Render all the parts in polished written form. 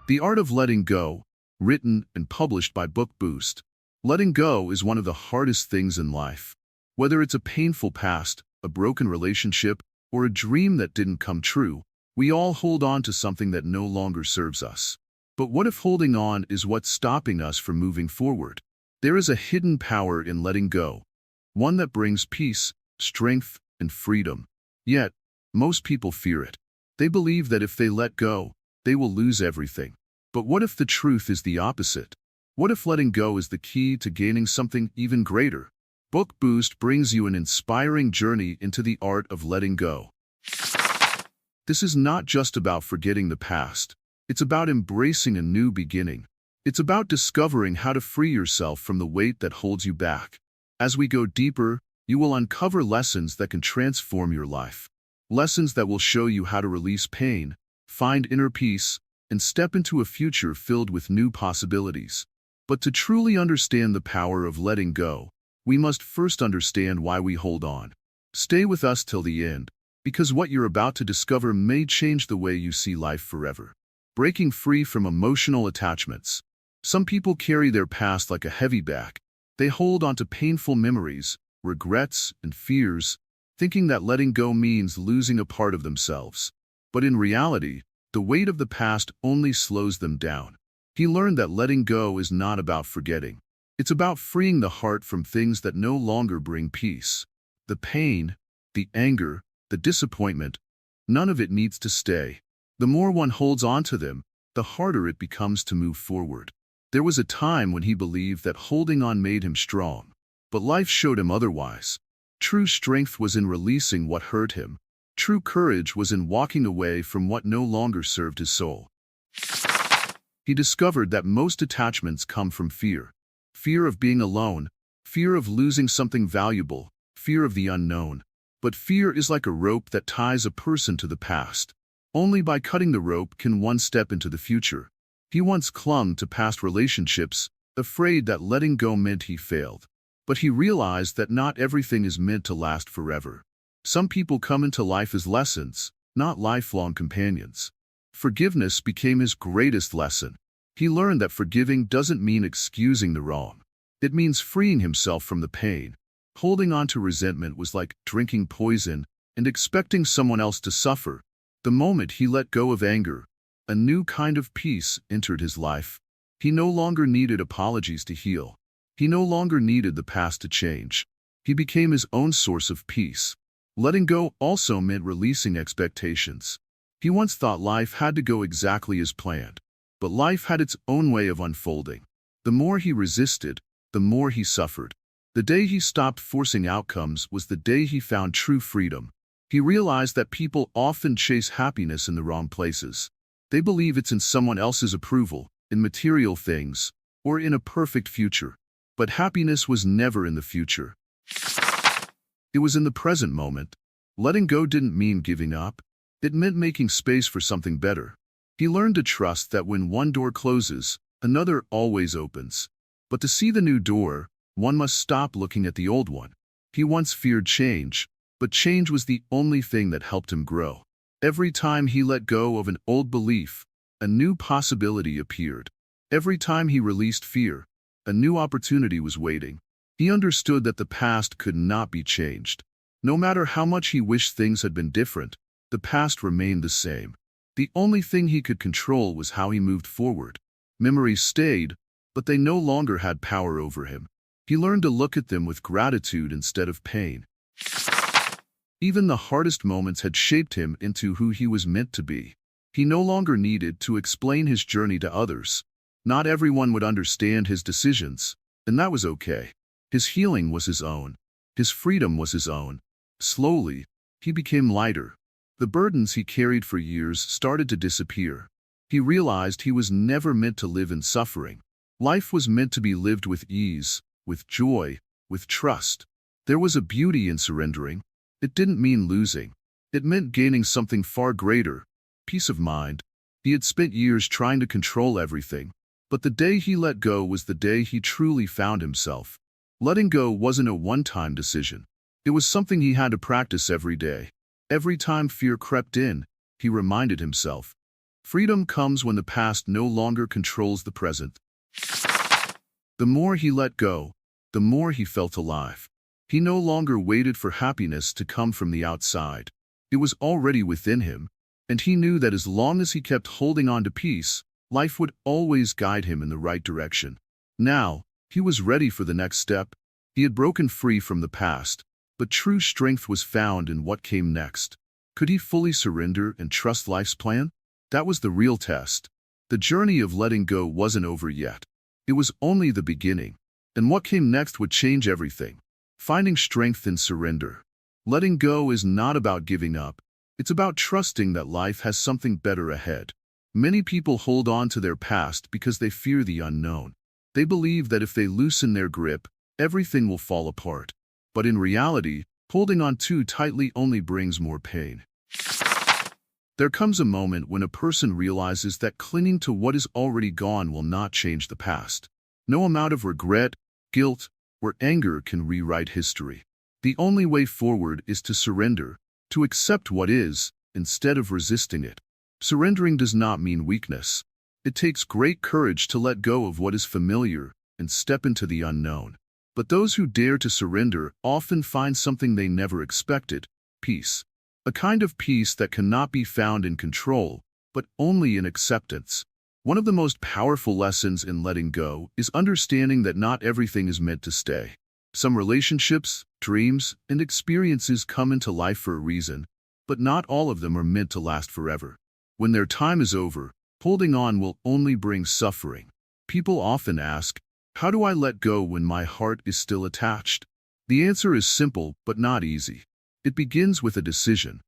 The Art of Letting Go, written and published by Book Boost. Letting go is one of the hardest things in life. Whether it's a painful past, a broken relationship, or a dream that didn't come true, we all hold on to something that no longer serves us. But what if holding on is what's stopping us from moving forward? There is a hidden power in letting go, one that brings peace, strength, and freedom. Yet, most people fear it. They believe that if they let go, they will lose everything. But what if the truth is the opposite? What if letting go is the key to gaining something even greater? Book Boost brings you an inspiring journey into the art of letting go. This is not just about forgetting the past. It's about embracing a new beginning. It's about discovering how to free yourself from the weight that holds you back. As we go deeper, you will uncover lessons that can transform your life. Lessons that will show you how to release pain, find inner peace, and step into a future filled with new possibilities. But to truly understand the power of letting go, we must first understand why we hold on. Stay with us till the end, because what you're about to discover may change the way you see life forever. Breaking free from emotional attachments. Some people carry their past like a heavy bag. They hold on to painful memories, regrets, and fears, thinking that letting go means losing a part of themselves. But in reality, the weight of the past only slows them down. He learned that letting go is not about forgetting. It's about freeing the heart from things that no longer bring peace. The pain, the anger, the disappointment, none of it needs to stay. The more one holds on to them, the harder it becomes to move forward. There was a time when he believed that holding on made him strong, but life showed him otherwise. True strength was in releasing what hurt him. True courage was in walking away from what no longer served his soul. He discovered that most attachments come from fear. Fear of being alone, fear of losing something valuable, fear of the unknown. But fear is like a rope that ties a person to the past. Only by cutting the rope can one step into the future. He once clung to past relationships, afraid that letting go meant he failed. But he realized that not everything is meant to last forever. Some people come into life as lessons, not lifelong companions. Forgiveness became his greatest lesson. He learned that forgiving doesn't mean excusing the wrong. It means freeing himself from the pain. Holding on to resentment was like drinking poison and expecting someone else to suffer. The moment he let go of anger, a new kind of peace entered his life. He no longer needed apologies to heal. He no longer needed the past to change. He became his own source of peace. Letting go also meant releasing expectations. He once thought life had to go exactly as planned, but life had its own way of unfolding. The more he resisted, the more he suffered. The day he stopped forcing outcomes was the day he found true freedom. He realized that people often chase happiness in the wrong places. They believe it's in someone else's approval, in material things, or in a perfect future. But happiness was never in the future. It was in the present moment. Letting go didn't mean giving up. It meant making space for something better. He learned to trust that when one door closes, another always opens. But to see the new door, one must stop looking at the old one. He once feared change, but change was the only thing that helped him grow. Every time he let go of an old belief, a new possibility appeared. Every time he released fear, a new opportunity was waiting. He understood that the past could not be changed. No matter how much he wished things had been different, the past remained the same. The only thing he could control was how he moved forward. Memories stayed, but they no longer had power over him. He learned to look at them with gratitude instead of pain. Even the hardest moments had shaped him into who he was meant to be. He no longer needed to explain his journey to others. Not everyone would understand his decisions, and that was okay. His healing was his own. His freedom was his own. Slowly, he became lighter. The burdens he carried for years started to disappear. He realized he was never meant to live in suffering. Life was meant to be lived with ease, with joy, with trust. There was a beauty in surrendering. It didn't mean losing. It meant gaining something far greater, peace of mind. He had spent years trying to control everything, but the day he let go was the day he truly found himself. Letting go wasn't a one-time decision. It was something he had to practice every day. Every time fear crept in, he reminded himself, Freedom comes when the past no longer controls the present. The more he let go, the more he felt alive. He no longer waited for happiness to come from the outside. It was already within him, and he knew that as long as he kept holding on to peace, life would always guide him in the right direction. Now, he was ready for the next step. He had broken free from the past, but true strength was found in what came next. Could he fully surrender and trust life's plan? That was the real test. The journey of letting go wasn't over yet. It was only the beginning, and what came next would change everything. Finding strength in surrender. Letting go is not about giving up. It's about trusting that life has something better ahead. Many people hold on to their past because they fear the unknown. They believe that if they loosen their grip, everything will fall apart. But in reality, holding on too tightly only brings more pain. There comes a moment when a person realizes that clinging to what is already gone will not change the past. No amount of regret, guilt, or anger can rewrite history. The only way forward is to surrender, to accept what is, instead of resisting it. Surrendering does not mean weakness. It takes great courage to let go of what is familiar and step into the unknown. But those who dare to surrender often find something they never expected: peace. A kind of peace that cannot be found in control, but only in acceptance. One of the most powerful lessons in letting go is understanding that not everything is meant to stay. Some relationships, dreams, and experiences come into life for a reason, but not all of them are meant to last forever. When their time is over, holding on will only bring suffering. People often ask, "How do I let go when my heart is still attached?" The answer is simple, but not easy. It begins with a decision.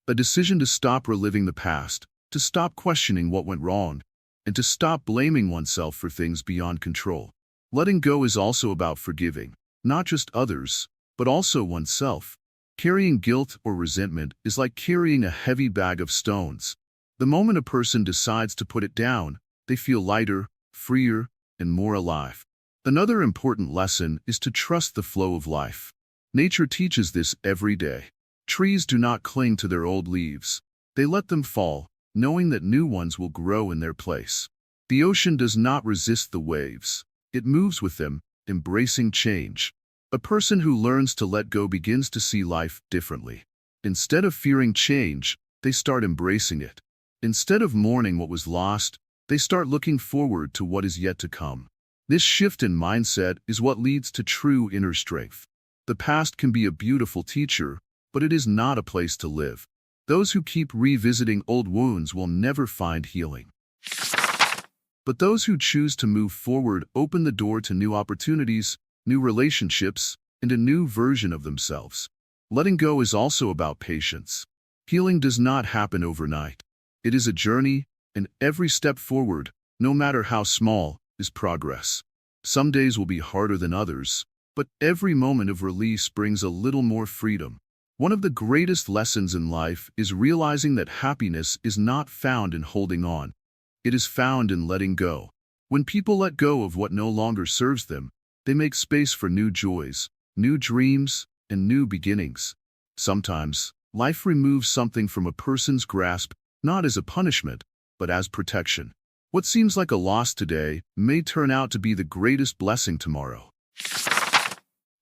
A decision to stop reliving the past, to stop questioning what went wrong, and to stop blaming oneself for things beyond control. Letting go is also about forgiving, not just others, but also oneself. Carrying guilt or resentment is like carrying a heavy bag of stones. The moment a person decides to put it down, they feel lighter, freer, and more alive. Another important lesson is to trust the flow of life. Nature teaches this every day. Trees do not cling to their old leaves. They let them fall, knowing that new ones will grow in their place. The ocean does not resist the waves. It moves with them, embracing change. A person who learns to let go begins to see life differently. Instead of fearing change, they start embracing it. Instead of mourning what was lost, they start looking forward to what is yet to come. This shift in mindset is what leads to true inner strength. The past can be a beautiful teacher, but it is not a place to live. Those who keep revisiting old wounds will never find healing. But those who choose to move forward open the door to new opportunities, new relationships, and a new version of themselves. Letting go is also about patience. Healing does not happen overnight. It is a journey, and every step forward, no matter how small, is progress. Some days will be harder than others, but every moment of release brings a little more freedom. One of the greatest lessons in life is realizing that happiness is not found in holding on. It is found in letting go. When people let go of what no longer serves them, they make space for new joys, new dreams, and new beginnings. Sometimes, life removes something from a person's grasp, not as a punishment, but as protection. What seems like a loss today may turn out to be the greatest blessing tomorrow.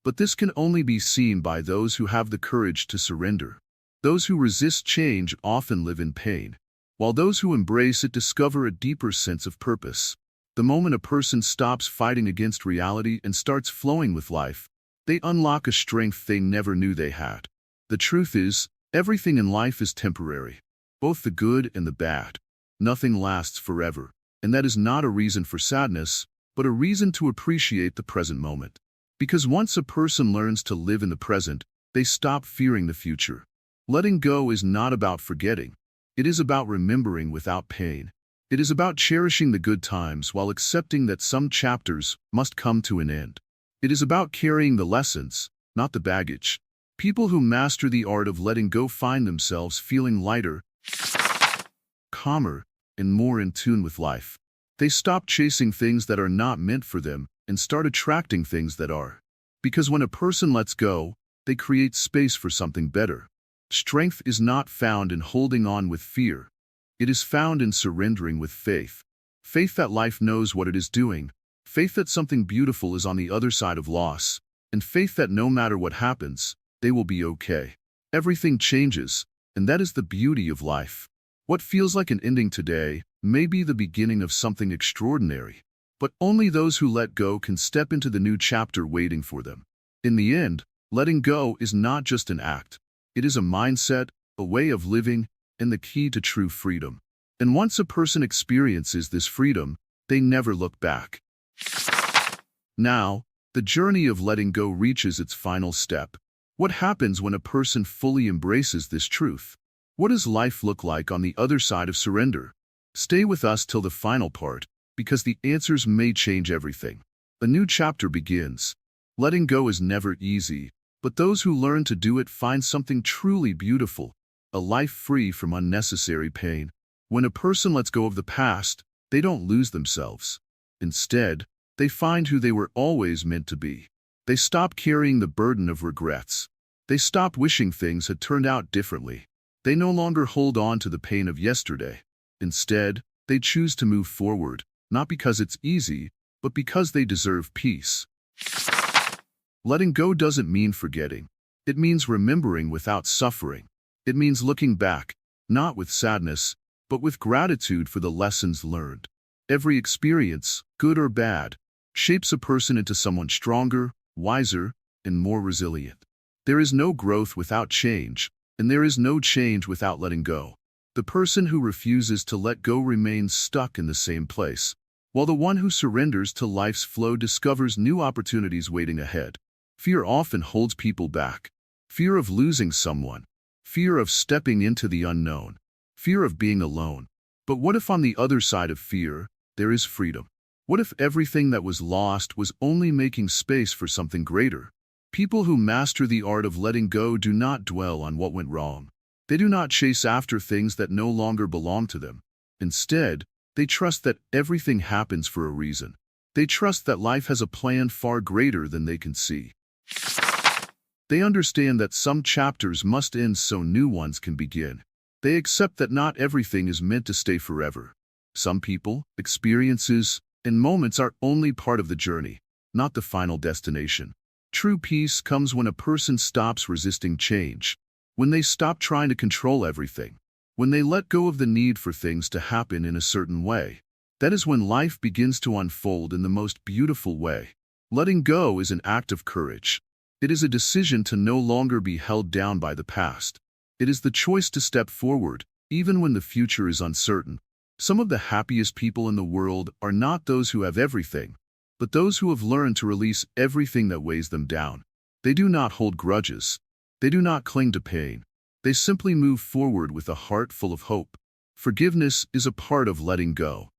But this can only be seen by those who have the courage to surrender. Those who resist change often live in pain, while those who embrace it discover a deeper sense of purpose. The moment a person stops fighting against reality and starts flowing with life, they unlock a strength they never knew they had. The truth is, everything in life is temporary, both the good and the bad. Nothing lasts forever, and that is not a reason for sadness, but a reason to appreciate the present moment. Because once a person learns to live in the present, they stop fearing the future. Letting go is not about forgetting. It is about remembering without pain. It is about cherishing the good times while accepting that some chapters must come to an end. It is about carrying the lessons, not the baggage. People who master the art of letting go find themselves feeling lighter, calmer, and more in tune with life. They stop chasing things that are not meant for them and start attracting things that are. Because when a person lets go, they create space for something better. Strength is not found in holding on with fear. It is found in surrendering with faith. Faith that life knows what it is doing, faith that something beautiful is on the other side of loss, and faith that no matter what happens, they will be okay. Everything changes, and that is the beauty of life. What feels like an ending today may be the beginning of something extraordinary, but only those who let go can step into the new chapter waiting for them. In the end, letting go is not just an act. It is a mindset, a way of living, and the key to true freedom. And once a person experiences this freedom, they never look back. Now, the journey of letting go reaches its final step. What happens when a person fully embraces this truth? What does life look like on the other side of surrender? Stay with us till the final part, because the answers may change everything. A new chapter begins. Letting go is never easy, but those who learn to do it find something truly beautiful, a life free from unnecessary pain. When a person lets go of the past, they don't lose themselves. Instead, they find who they were always meant to be. They stop carrying the burden of regrets. They stop wishing things had turned out differently. They no longer hold on to the pain of yesterday. Instead, they choose to move forward, not because it's easy, but because they deserve peace. Letting go doesn't mean forgetting. It means remembering without suffering. It means looking back, not with sadness, but with gratitude for the lessons learned. Every experience, good or bad, shapes a person into someone stronger, wiser, and more resilient. There is no growth without change, and there is no change without letting go. The person who refuses to let go remains stuck in the same place, while the one who surrenders to life's flow discovers new opportunities waiting ahead. Fear often holds people back. Fear of losing someone. Fear of stepping into the unknown. Fear of being alone. But what if on the other side of fear, there is freedom? What if everything that was lost was only making space for something greater? People who master the art of letting go do not dwell on what went wrong. They do not chase after things that no longer belong to them. Instead, they trust that everything happens for a reason. They trust that life has a plan far greater than they can see. They understand that some chapters must end so new ones can begin. They accept that not everything is meant to stay forever. Some people, experiences, and moments are only part of the journey, not the final destination. True peace comes when a person stops resisting change, when they stop trying to control everything, when they let go of the need for things to happen in a certain way. That is when life begins to unfold in the most beautiful way. Letting go is an act of courage. It is a decision to no longer be held down by the past. It is the choice to step forward, even when the future is uncertain. Some of the happiest people in the world are not those who have everything, but those who have learned to release everything that weighs them down. They do not hold grudges. They do not cling to pain. They simply move forward with a heart full of hope. Forgiveness is a part of letting go.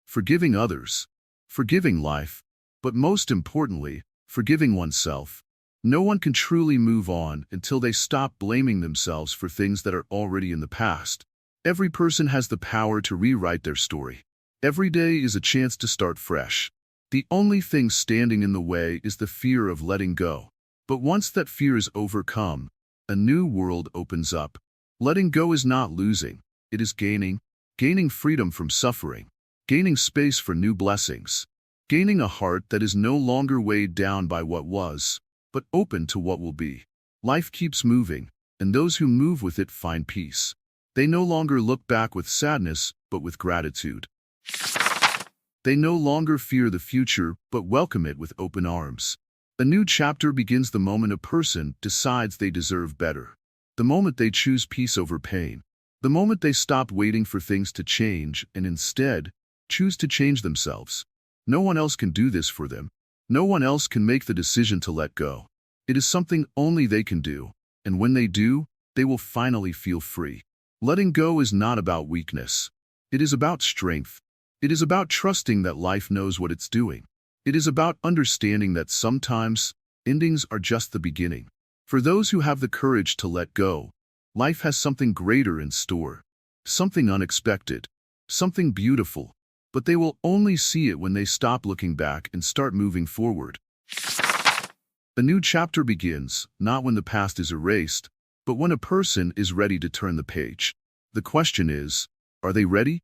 Forgiving others, forgiving life, but most importantly, forgiving oneself. No one can truly move on until they stop blaming themselves for things that are already in the past. Every person has the power to rewrite their story. Every day is a chance to start fresh. The only thing standing in the way is the fear of letting go. But once that fear is overcome, a new world opens up. Letting go is not losing. It is gaining freedom from suffering, gaining space for new blessings, gaining a heart that is no longer weighed down by what was, but open to what will be. Life keeps moving, and those who move with it find peace. They no longer look back with sadness, but with gratitude. They no longer fear the future, but welcome it with open arms. A new chapter begins the moment a person decides they deserve better. The moment they choose peace over pain. The moment they stop waiting for things to change and instead choose to change themselves. No one else can do this for them. No one else can make the decision to let go. It is something only they can do, and when they do, they will finally feel free. Letting go is not about weakness. It is about strength. It is about trusting that life knows what it's doing. It is about understanding that sometimes endings are just the beginning. For those who have the courage to let go, life has something greater in store, something unexpected, something beautiful, but they will only see it when they stop looking back and start moving forward. A new chapter begins, not when the past is erased, but when a person is ready to turn the page. The question is, are they ready?